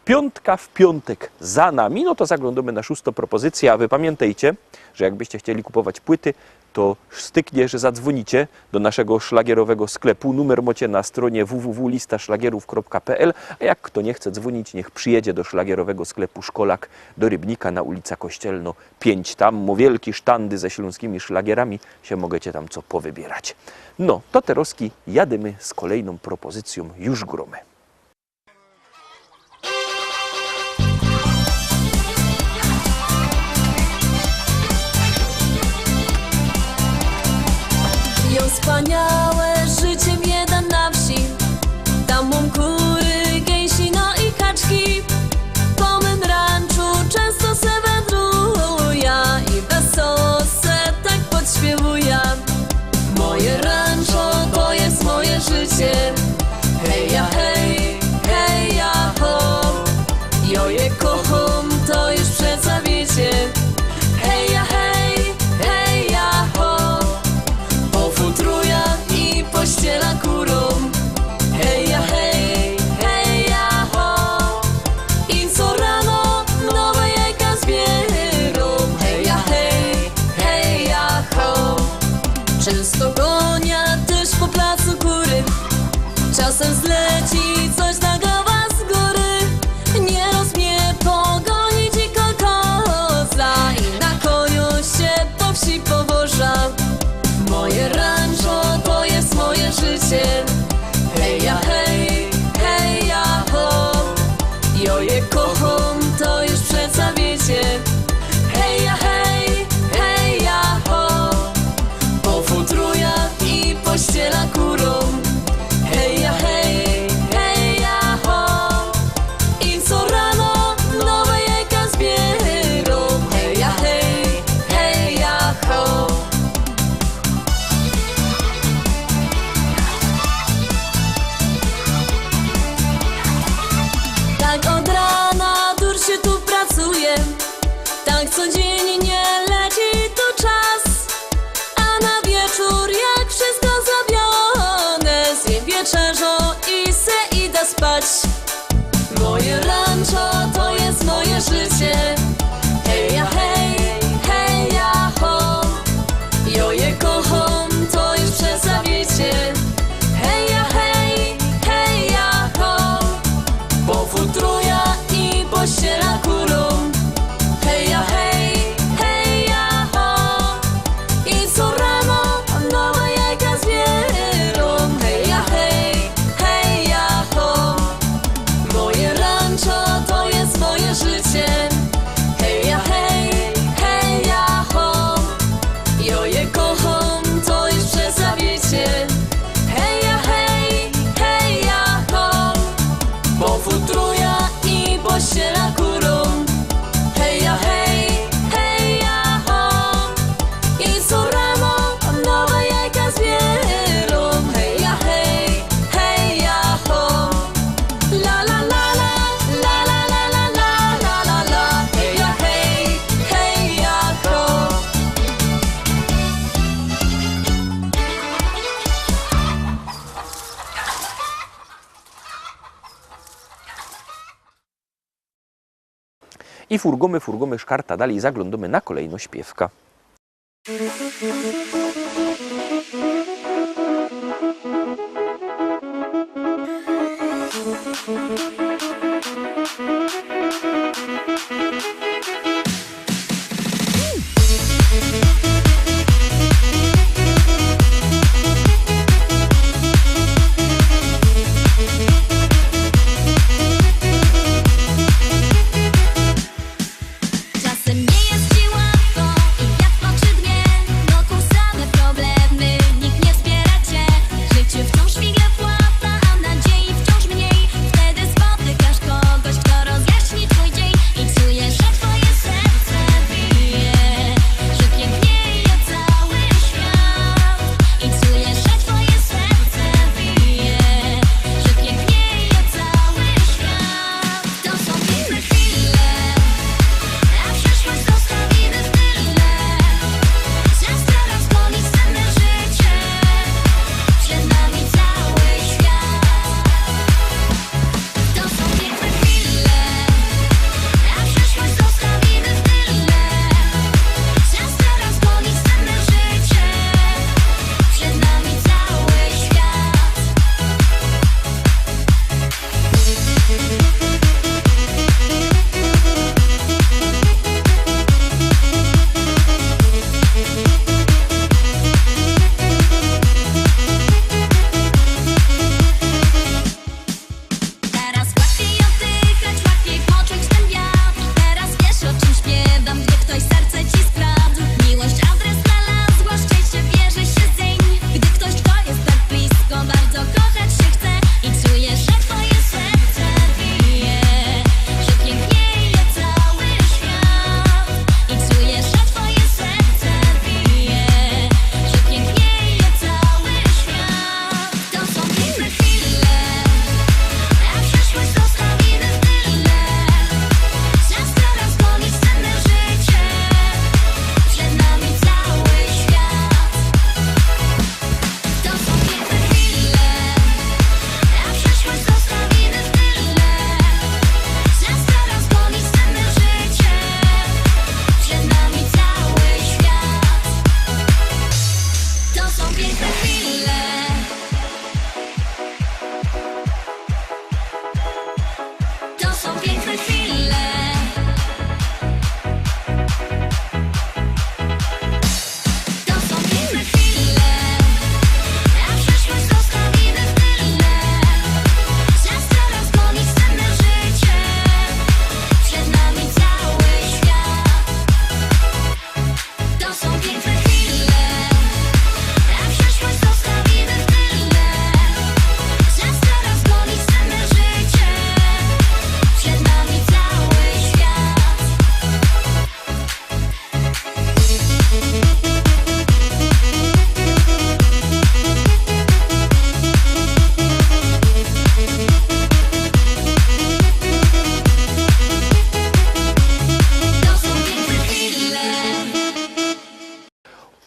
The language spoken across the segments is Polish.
Piątka w piątek za nami, no to zaglądamy na 6. propozycję, a wy pamiętajcie, że jakbyście chcieli kupować płyty, to styknie, że zadzwonicie do naszego szlagierowego sklepu. Numer macie na stronie www.listaszlagierów.pl, a jak kto nie chce dzwonić, niech przyjedzie do szlagierowego sklepu Szkolak do Rybnika na ulica Kościelno 5. Tam wielkie sztandy ze śląskimi szlagierami, się możecie tam co powybierać. No, to teroski jadymy z kolejną propozycją, już gromy. Wspaniałe życie mnie da na wsi. Tam mam kury, gęsi, no i kaczki. Po mym ranczu często se wędruję i wesoło se tak podśpiewuję. Moje rancho to jest moje życie. Hej ja hej, hej ja ho. Jo je kocham, to już przeca wiecie. Hej ja hej, hej ja ho. Pofutruja i pościela kurą. Hej ja hej, hej ja ho. I co rano nowe jajka zbierą. Hej ja hej, hej ja ho. Często gonia też po placu kury. Czasem zleci coś na głowa z góry. Nieraz mnie pogoni dziko koza i na koniu się po wsi powoża. Moje rancho to jest moje życie. Hej ja hej, hej ja ho. Jo je kocham, to już przeca wiecie. Hej ja hej, hej ja ho. Pofutruja i pościela kurą. Hej ja hej, hej ja ho. I co rano nowe jajka zbierą. Hej ja hej, hej ja ho. Tak od rana dur się tu pracuje. Tak codziennie leci tu czas. A na wieczór jak wszystko zrobione, zjem wieczerzą i se idę spać. Moje rancho to jest moje życie. Hej ja hej, hej ja ho. Jo je kocham, to już przeca wiecie. Hej ja hej, hej ja ho. Pofutruja i pościela kurą. Hej ja hej, hej ja ho. I co rano nowe jajka zbierą. Hej ja hej, hej ja ho. Moje rancho to jest moje życie. Hej ja hej, hej ja ho. Jo je kocham, to już przeca wiecie. Hej ja hej, hej ja ho. Pofutruja i pościela kurą. Hej ja hej, hej ja ho. I co rano nowe jajka zbierą. Hej ja hej, hej ja ho. La la la la, la la la la la la la la. Hej ja hej, hej ja ho. I furgomy szkarta dalej, zaglądamy na kolejną śpiewka. Czasem nie jest ci łatwo i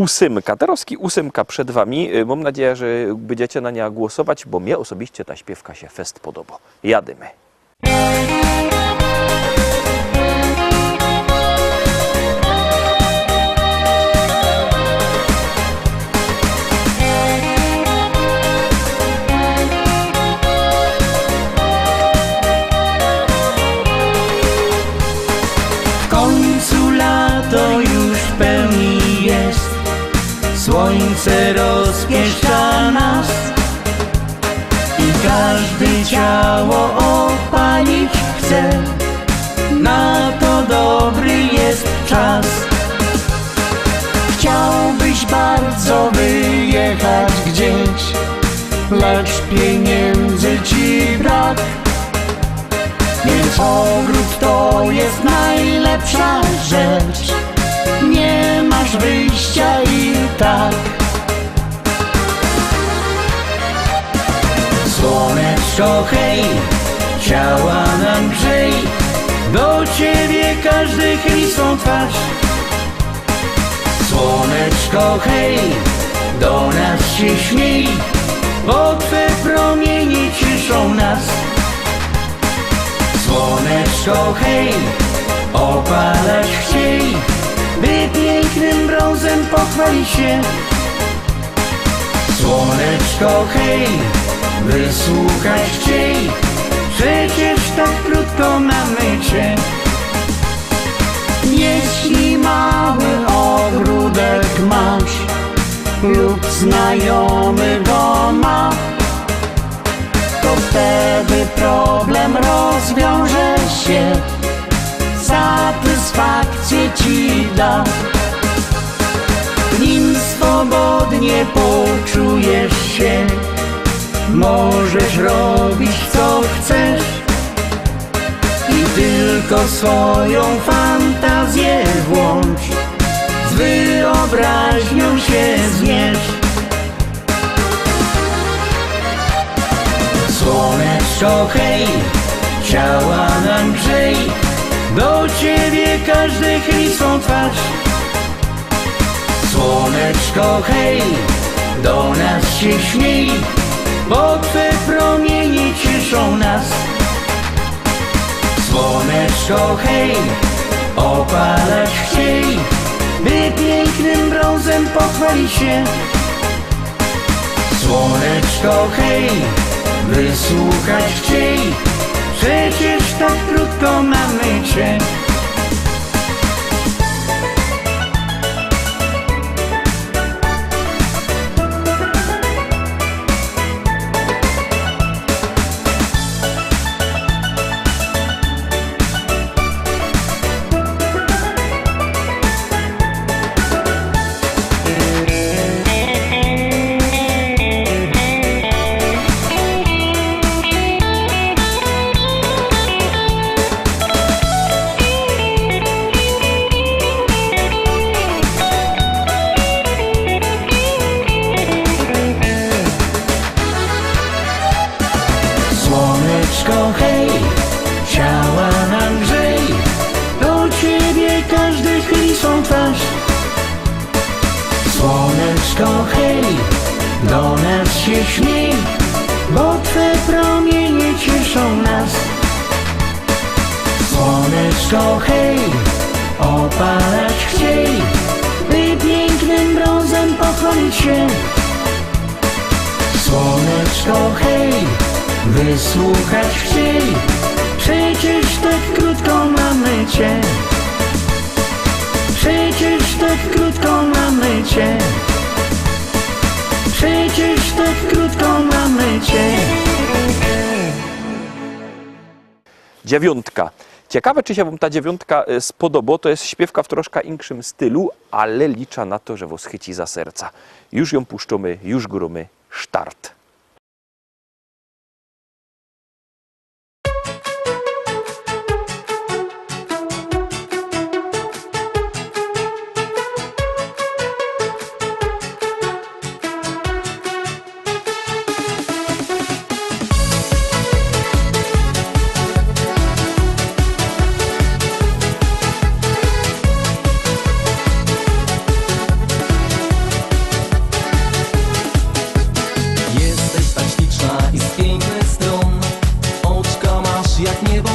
ósemka. Terowski ósemka przed wami. Mam nadzieję, że będziecie na nią głosować, bo mnie osobiście ta śpiewka się fest podoba. Jadymy. W końcu lato już w pełni jest, słońce rozpieszcza nas i każdy ciało opalić chce. Na to dobry jest czas. Chciałbyś bardzo wyjechać gdzieś, lecz pieniędzy ci brak. Więc ogród to jest najlepsza rzecz, nie masz wyjścia i tak. Słoneczko hej, ciała nam grzej, do ciebie każdy chyli swą twarz. Słoneczko hej, do nas się śmiej, bo twe promienie cieszą nas. Słoneczko hej, opalać chciej, by pięknym brązem pochwali się. Słoneczko hej, wysłuchać chciej, przecież tak krótko mamy cię. Jeśli mały ogródek masz lub znajomy go ma, to wtedy problem rozwiąże się, satysfakcję ci da. W nim swobodnie poczujesz się, możesz robić co chcesz i tylko swoją fantazję włącz, z wyobraźnią się zmierz. Słoneczko hej, ciała nam grzej, do ciebie każdy chyli swą twarz. Słoneczko hej, do nas się śmiej, bo twe promienie cieszą nas. Słoneczko hej, opalać chciej, by pięknym brązem pochwali się. Słoneczko hej, wysłuchać chciej, przecież tak krótko mamy cię. Słoneczko hej, ciała nam grzej, do ciebie każdy chyli swą twarz. Słoneczko hej, do nas się śmiej, bo twe promienie cieszą nas. Słoneczko hej, opalać chciej, by pięknym brązem pochwalić się. Słoneczko hej, wysłuchać chciej, przecież tak krótko mamy cię. Przecież tak krótko mamy cię. Przecież tak krótko mamy cię. Dziewiątka. Ciekawe, czy się wam ta dziewiątka spodoba. To jest śpiewka w troszkę inkszym stylu, ale liczę na to, że was chyci za serca. Już ją puszczamy, już grumy. Start.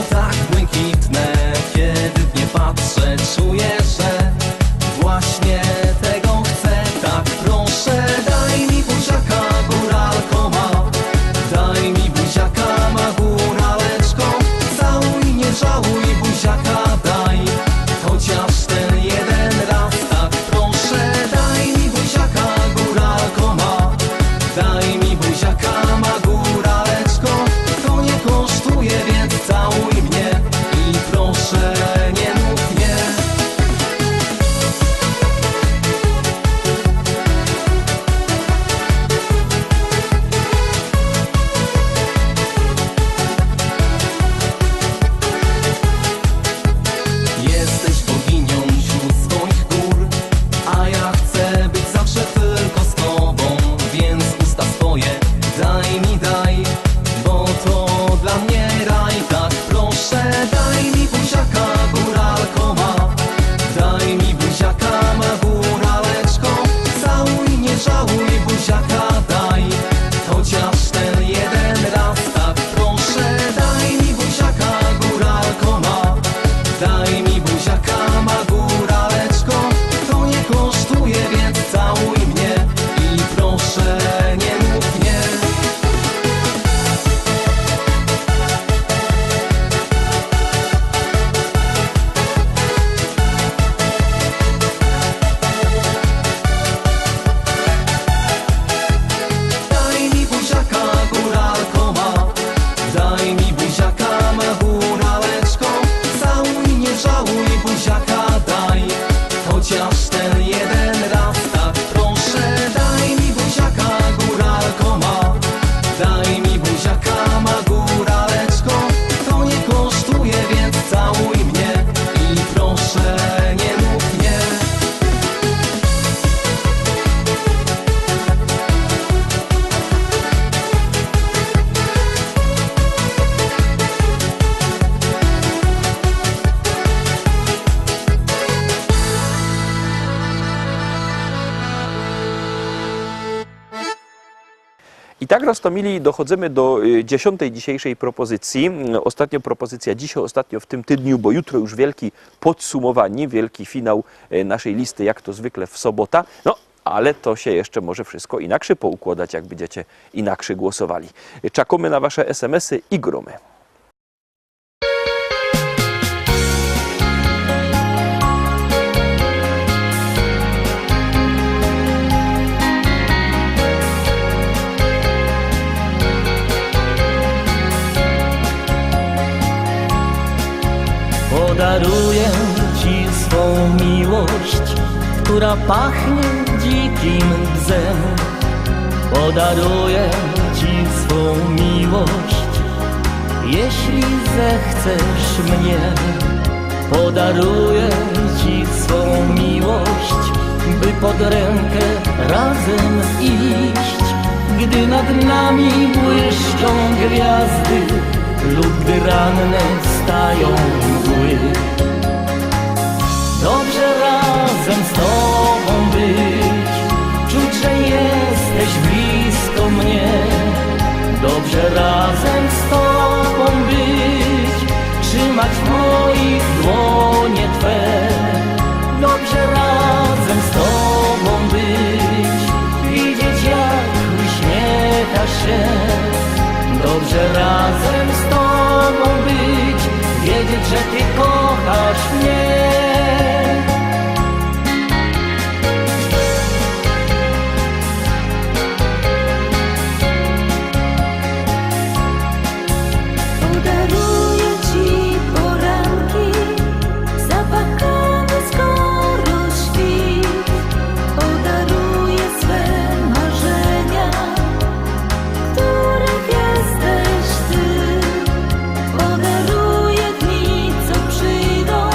tak błękitne. Kiedy w nie patrzę, czuję, że właśnie tego chcę. Tak proszę, daj mi buziaka, góralko ma. Daj mi buziaka, ma góraleczko. Całuj, nie żałuj, buziaka daj. Chociaż ten jeden raz, tak proszę, daj mi buziaka, góralko ma. Daj mi buziaka, ma góraleczko. To nie kosztuje, więc całuj mnie i proszę, nie mów nie. Jesteś boginią wśród swoich gór, a ja chcę być zawsze tylko z tobą. Więc usta swoje daj mi, daj, bo to dla mnie raj. Tak proszę, daj mi buziaka, góralko ma. Daj mi buziaka, ma góraleczko. Całuj, nie żałuj, buziaka daj. Chociaż ten jeden raz, tak proszę, daj mi buziaka, góralko ma. Daj mi buziaka, ma góraleczko. To nie kosztuje, więc całuj mnie i proszę, nie mów nie. Daj mi buziaka, góralko ma. Daj mi buziaka, ma góraleczko. Całuj, nie żałuj, buziaka daj. Chociaż ten jeden raz, tak proszę, daj mi buziaka, góralko ma. Daj mi buziaka, ma góraleczko. To nie kosztuje, więc całuj mnie i proszę, nie mów nie. I tak, Rostomili, dochodzimy do 10. dzisiejszej propozycji. Ostatnio propozycja dzisiaj, ostatnio w tym tygodniu, bo jutro już wielki podsumowanie, wielki finał naszej listy, jak to zwykle w sobota. No, ale to się jeszcze może wszystko inaczej poukładać, jak będziecie inaczej głosowali. Czekamy na wasze SMS-y i gromy. Podaruję ci swą miłość, która pachnie dzikim bzem. Podaruję ci swą miłość, jeśli zechcesz mnie. Podaruję ci swą miłość, by pod rękę razem iść. Gdy nad nami błyszczą gwiazdy lub gdy ranne stają mgły. Dobrze razem z tobą być, czuć, że jesteś blisko mnie. Dobrze razem z tobą być, trzymać w moich dłonie twe. Dobrze razem z tobą być, widzieć jak uśmiechasz się. Dobrze razem z tobą być, wiedzieć, że ty kochasz mnie. Podaruję ci poranki, zapakany skoro świt. Podaruję swe marzenia, których jesteś ty. Podaruję dni, co przyjdą,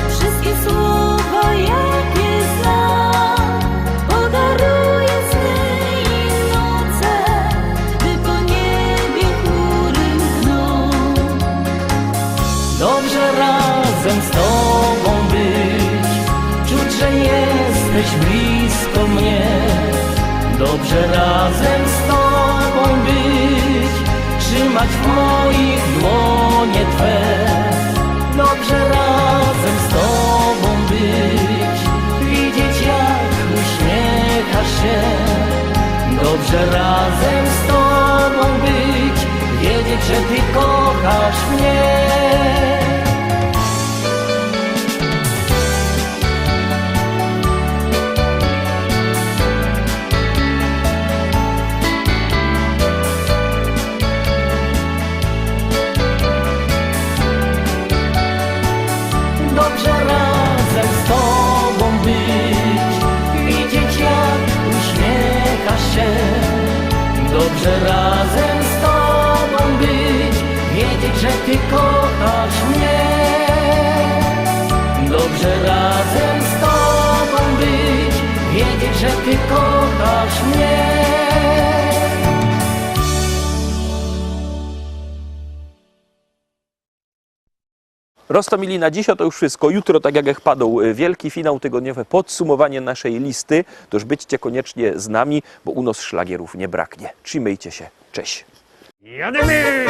wszystkie słowa, jakie znam. Podaruję sny i noce, gdy po niebie chmury mkną. Dobrze razem z tobą być, czuć, że jesteś blisko mnie. Dobrze razem z tobą być, trzymać w moich dłonie Twe. Dobrze razem z Tobą być, widzieć jak uśmiechasz się. Dobrze razem z Tobą być, wiedzieć, że Ty kochasz mnie. Dobrze razem z Tobą być, widzieć jak uśmiechasz się. Dobrze razem z Tobą być, wiedzieć, że Ty kochasz mnie. Dobrze razem z Tobą być, wiedzieć, że Ty kochasz mnie. Rostomili, na dzisiaj to już wszystko. Jutro, tak jak padł, wielki finał tygodniowe, podsumowanie naszej listy. To już byćcie koniecznie z nami, bo u nas szlagierów nie braknie. Trzymajcie się. Cześć. Jadymy!